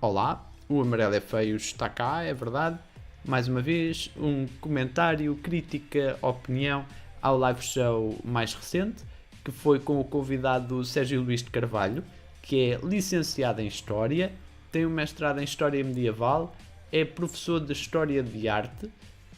Olá, o Amarelo é Feio está cá, é verdade. Mais uma vez, um comentário, crítica, opinião ao live show mais recente, que foi com o convidado Sérgio Luís de Carvalho, que é licenciado em História, tem um mestrado em História Medieval, é professor de História de Arte,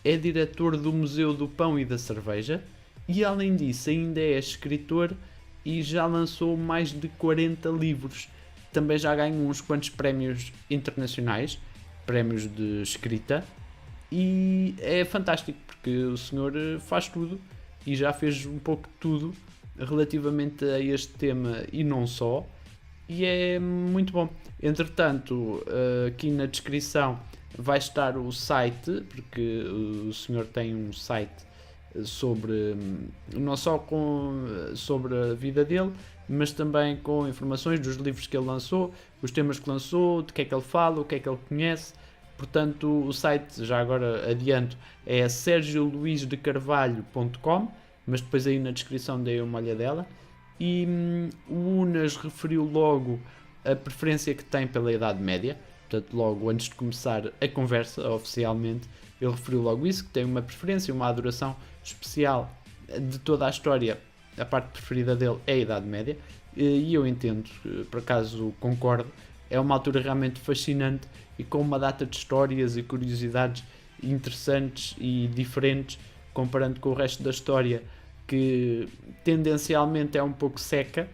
é diretor do Museu do Pão e da Cerveja e, além disso, ainda é escritor e já lançou mais de 40 livros. Também já ganhou uns quantos prémios internacionais, prémios de escrita, e é fantástico porque o senhor faz tudo e já fez um pouco de tudo relativamente a este tema e não só, e é muito bom. Entretanto, aqui na descrição vai estar o site, porque o senhor tem um site sobre não só sobre a vida dele, mas também com informações dos livros que ele lançou, os temas que lançou, de que é que ele fala, o que é que ele conhece. Portanto, o site, já agora adianto, é sergioluisdecarvalho.com, mas depois aí na descrição dei uma olhadela. E o Unas referiu logo a preferência que tem pela Idade Média, portanto, logo antes de começar a conversa, oficialmente, ele referiu logo isso, que tem uma preferência, uma adoração especial de toda a história. A parte preferida dele é a Idade Média, e eu entendo, por acaso concordo, é uma altura realmente fascinante e com uma data de histórias e curiosidades interessantes e diferentes, comparando com o resto da história, que tendencialmente é um pouco seca,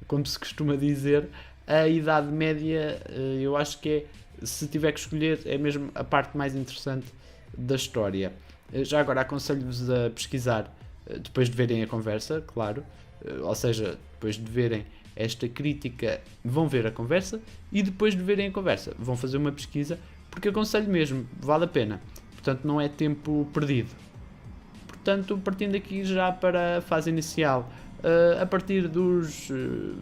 como se costuma dizer. A Idade Média, eu acho que é, se tiver que escolher, é mesmo a parte mais interessante da história. Já agora aconselho-vos a pesquisar depois de verem a conversa, claro, ou seja, depois de verem esta crítica, vão ver a conversa e depois de verem a conversa vão fazer uma pesquisa, porque aconselho mesmo, vale a pena. Portanto, não é tempo perdido. Portanto, partindo aqui já para a fase inicial, a partir dos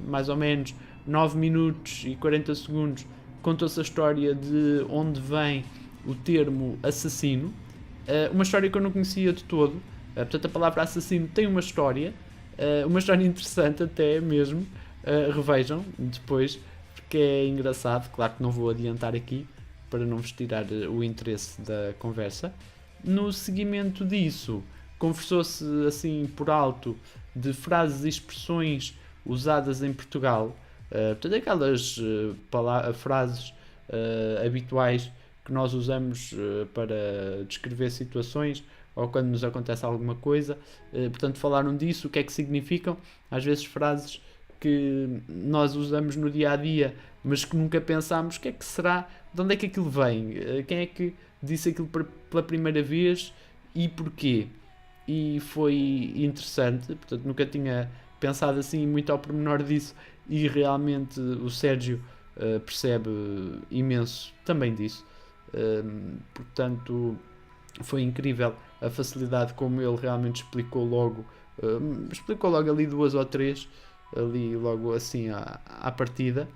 mais ou menos 9 minutos e 40 segundos, contou-se a história de onde vem o termo assassino, uma história que eu não conhecia de todo. Portanto, a palavra assassino tem uma história interessante até mesmo. Revejam depois, porque é engraçado. Claro que não vou adiantar aqui para não vos tirar o interesse da conversa. No seguimento disso, conversou-se assim por alto de frases e expressões usadas em Portugal, portanto, aquelas frases habituais que nós usamos para descrever situações ou quando nos acontece alguma coisa. Portanto, falaram disso, o que é que significam, às vezes frases que nós usamos no dia a dia, mas que nunca pensámos o que é que será, de onde é que aquilo vem, quem é que disse aquilo pela primeira vez e porquê. E foi interessante, portanto, nunca tinha pensado assim muito ao pormenor disso, e realmente o Sérgio percebe imenso também disso. Portanto, foi incrível a facilidade como ele realmente explicou logo ali duas ou três, ali logo assim à partida.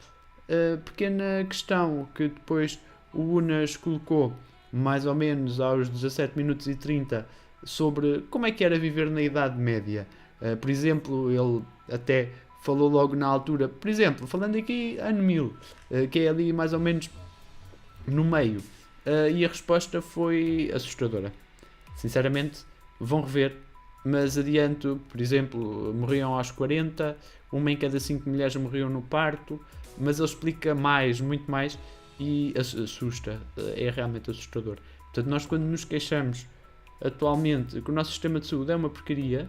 Pequena questão que depois o Unas colocou mais ou menos aos 17 minutos e 30 sobre como é que era viver na Idade Média. Por exemplo, ele até falou logo na altura, por exemplo, falando aqui ano 1000, que é ali mais ou menos no meio. E a resposta foi assustadora. Sinceramente, vão rever, mas adianto, por exemplo, morriam aos 40, uma em cada 5 mulheres morriam no parto, mas ele explica mais, muito mais, e assusta, é realmente assustador. Portanto, nós quando nos queixamos atualmente que o nosso sistema de saúde é uma porcaria,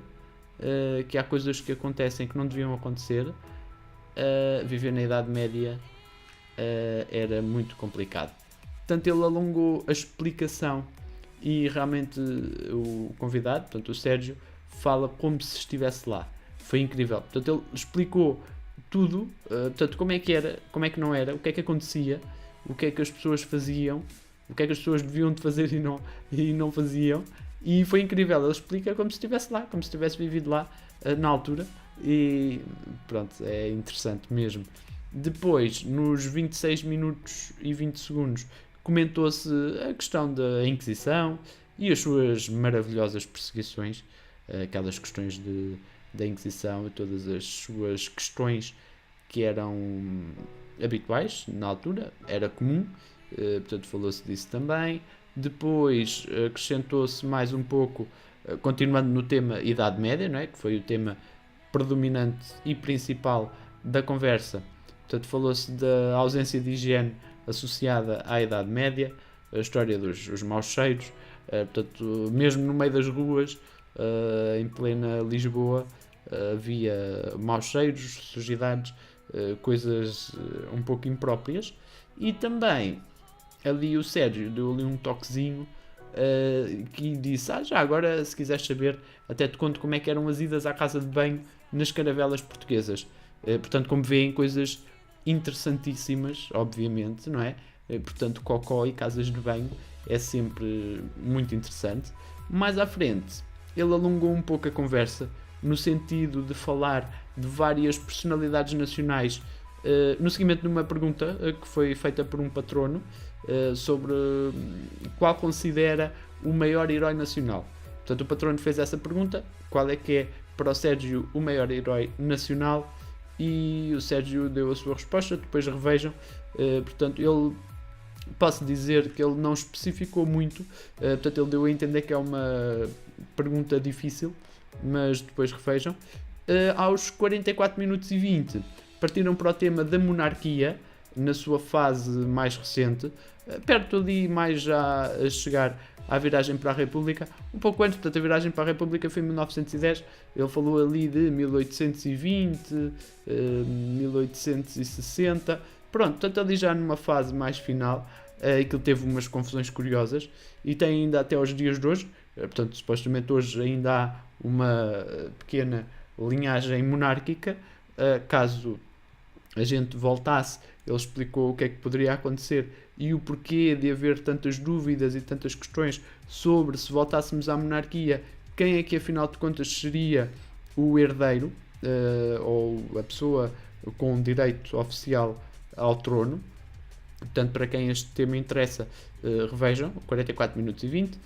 que há coisas que acontecem que não deviam acontecer, viver na Idade Média era muito complicado. Portanto, ele alongou a explicação e realmente o convidado, portanto o Sérgio, fala como se estivesse lá. Foi incrível. Portanto, ele explicou tudo, portanto, como é que era, como é que não era, o que é que acontecia, o que é que as pessoas faziam, o que é que as pessoas deviam de fazer e não faziam. E foi incrível. Ele explica como se estivesse lá, como se tivesse vivido lá na altura. E pronto, é interessante mesmo. Depois, nos 26 minutos e 20 segundos, comentou-se a questão da Inquisição e as suas maravilhosas perseguições, aquelas questões da Inquisição e todas as suas questões que eram habituais na altura, era comum, portanto falou-se disso também. Depois acrescentou-se mais um pouco, continuando no tema Idade Média, não é? Que foi o tema predominante e principal da conversa. Portanto, falou-se da ausência de higiene associada à Idade Média, a história dos maus cheiros, portanto, mesmo no meio das ruas, em plena Lisboa, havia maus cheiros, sujidades, coisas um pouco impróprias. E também ali o Sérgio deu ali um toquezinho que disse, já agora se quiseres saber, até te conto como é que eram as idas à casa de banho nas caravelas portuguesas. Portanto, como veem, coisas interessantíssimas, obviamente, não é? Portanto, cocó e casas de banho é sempre muito interessante. Mais à frente, ele alongou um pouco a conversa no sentido de falar de várias personalidades nacionais no seguimento de uma pergunta que foi feita por um patrono sobre qual considera o maior herói nacional. Portanto, o patrono fez essa pergunta, qual é que é para o Sérgio o maior herói nacional, e o Sérgio deu a sua resposta, depois revejam. Portanto, ele posso dizer que ele não especificou muito, portanto ele deu a entender que é uma pergunta difícil, mas depois revejam. Aos 44 minutos e 20 partiram para o tema da monarquia, na sua fase mais recente, perto ali mais já a chegar à viragem para a República, um pouco antes, portanto a viragem para a República foi em 1910, ele falou ali de 1820, 1860, pronto, portanto ali já numa fase mais final, que ele teve umas confusões curiosas, e tem ainda até aos dias de hoje, portanto supostamente hoje ainda há uma pequena linhagem monárquica, caso a gente voltasse, ele explicou o que é que poderia acontecer e o porquê de haver tantas dúvidas e tantas questões sobre se voltássemos à monarquia, quem é que afinal de contas seria o herdeiro, ou a pessoa com direito oficial ao trono. Portanto, para quem este tema interessa, revejam, 44 minutos e 20.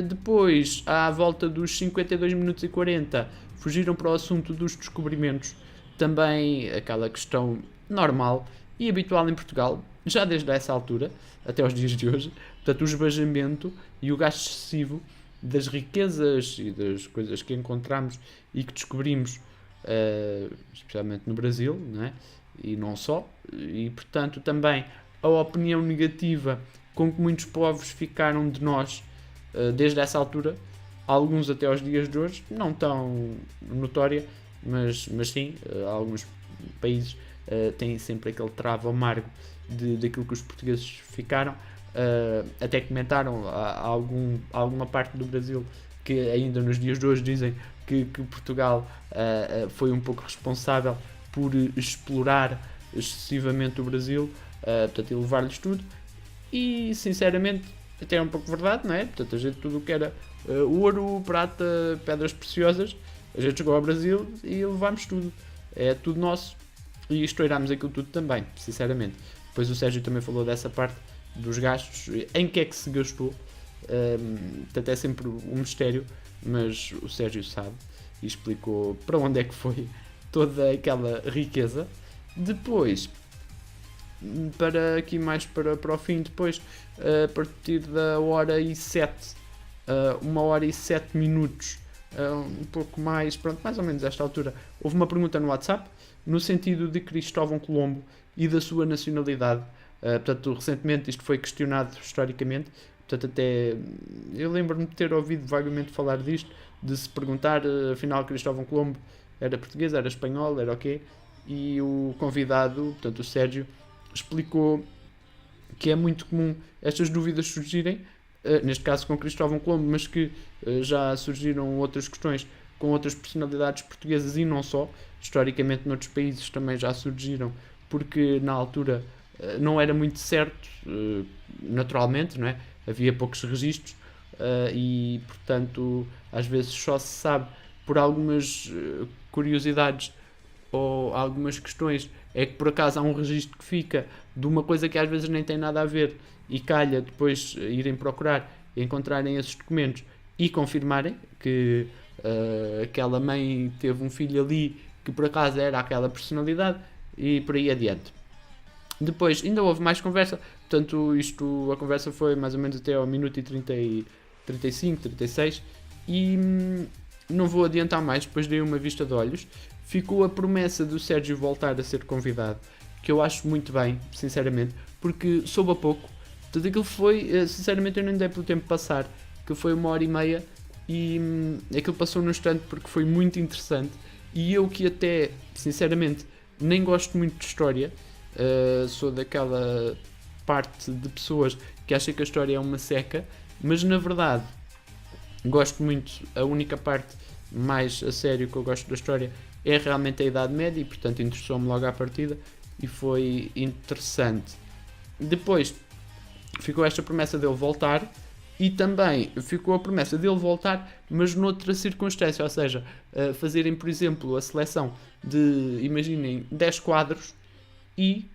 Depois, à volta dos 52 minutos e 40, fugiram para o assunto dos descobrimentos, também aquela questão normal e habitual em Portugal, já desde essa altura, até aos dias de hoje, portanto o esvaziamento e o gasto excessivo das riquezas e das coisas que encontramos e que descobrimos, especialmente no Brasil, não é? E não só, e portanto também a opinião negativa com que muitos povos ficaram de nós desde essa altura, alguns até aos dias de hoje, não tão notória, mas sim, alguns países têm sempre aquele travo amargo daquilo que os portugueses ficaram, até comentaram alguma parte do Brasil que ainda nos dias de hoje dizem que Portugal foi um pouco responsável por explorar excessivamente o Brasil, portanto, e levar-lhes tudo, e sinceramente até é um pouco verdade, não é? Portanto, a gente tudo o que era ouro, prata, pedras preciosas, a gente chegou ao Brasil e levámos tudo, é tudo nosso, e estourámos aquilo tudo também, sinceramente. Depois o Sérgio também falou dessa parte dos gastos, em que é que se gastou, portanto é sempre um mistério, mas o Sérgio sabe e explicou para onde é que foi toda aquela riqueza. Depois, para aqui mais para o fim, depois a partir da hora e 7, 1h07, um pouco mais, pronto, mais ou menos a esta altura, houve uma pergunta no WhatsApp no sentido de Cristóvão Colombo e da sua nacionalidade. Portanto, recentemente isto foi questionado historicamente, portanto até eu lembro-me de ter ouvido vagamente falar disto, de se perguntar afinal Cristóvão Colombo era português, era espanhol, era o quê? E o convidado, portanto o Sérgio, explicou que é muito comum estas dúvidas surgirem, neste caso com Cristóvão Colombo, mas que já surgiram outras questões com outras personalidades portuguesas e não só, historicamente noutros países também já surgiram, porque na altura não era muito certo, naturalmente, não é? Havia poucos registros e, portanto, às vezes só se sabe por algumas curiosidades ou algumas questões, é que por acaso há um registro que fica de uma coisa que às vezes nem tem nada a ver e calha depois irem procurar e encontrarem esses documentos e confirmarem que aquela mãe teve um filho ali que por acaso era aquela personalidade e por aí adiante. Depois ainda houve mais conversa, portanto a conversa foi mais ou menos até ao minuto e 35, 36 e não vou adiantar mais, depois dei uma vista de olhos. Ficou a promessa do Sérgio voltar a ser convidado, que eu acho muito bem, sinceramente, porque soube a pouco. Tudo aquilo foi, sinceramente eu nem dei pelo tempo passar, que foi 1h30 e aquilo passou num instante porque foi muito interessante. E eu que até, sinceramente, nem gosto muito de história, sou daquela parte de pessoas que acha que a história é uma seca, mas na verdade gosto muito, a única parte mais a sério que eu gosto da história é realmente a Idade Média e portanto interessou-me logo à partida e foi interessante. Depois ficou esta promessa dele voltar e também ficou a promessa dele voltar, mas noutra circunstância, ou seja, fazerem, por exemplo, a seleção de, imaginem, 10 quadros e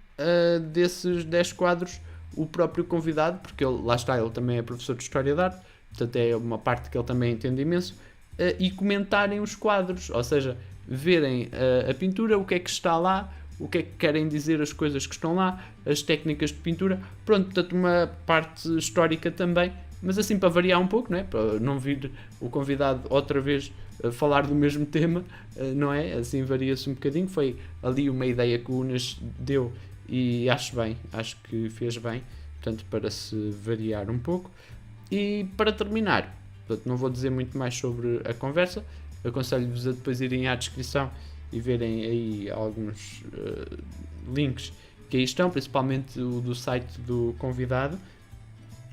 desses 10 quadros o próprio convidado, porque ele, lá está, ele também é professor de História da Arte, portanto é uma parte que ele também entende imenso, e comentarem os quadros, ou seja, verem a pintura, o que é que está lá, o que é que querem dizer as coisas que estão lá, as técnicas de pintura, pronto, portanto uma parte histórica também, mas assim para variar um pouco, não é? Para não vir o convidado outra vez falar do mesmo tema, não é? Assim varia-se um bocadinho, foi ali uma ideia que o Unas deu e acho bem, acho que fez bem, portanto para se variar um pouco. E para terminar, portanto, não vou dizer muito mais sobre a conversa, aconselho-vos a depois irem à descrição e verem aí alguns links que aí estão, principalmente o do site do convidado,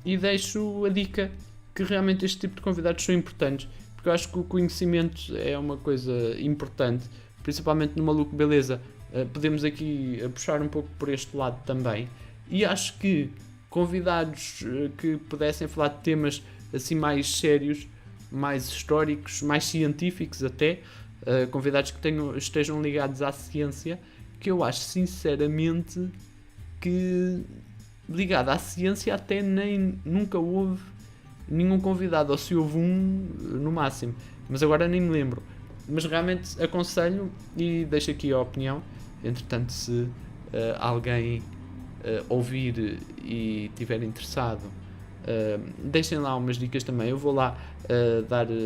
e deixo a dica que realmente este tipo de convidados são importantes, porque eu acho que o conhecimento é uma coisa importante, principalmente no Maluco Beleza. Podemos aqui puxar um pouco por este lado também, e acho que convidados que pudessem falar de temas assim mais sérios, mais históricos, mais científicos até, convidados que estejam ligados à ciência, que eu acho sinceramente que ligado à ciência até nem nunca houve nenhum convidado, ou se houve um no máximo, mas agora nem me lembro. Mas realmente aconselho e deixo aqui a opinião. Entretanto, se alguém ouvir e estiver interessado, deixem lá umas dicas também. Eu vou lá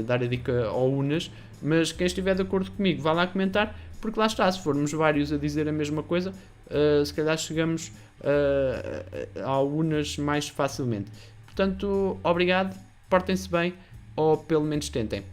dar a dica ao Unas, mas quem estiver de acordo comigo, vá lá comentar, porque lá está, se formos vários a dizer a mesma coisa, se calhar chegamos ao Unas mais facilmente. Portanto, obrigado, portem-se bem, ou pelo menos tentem.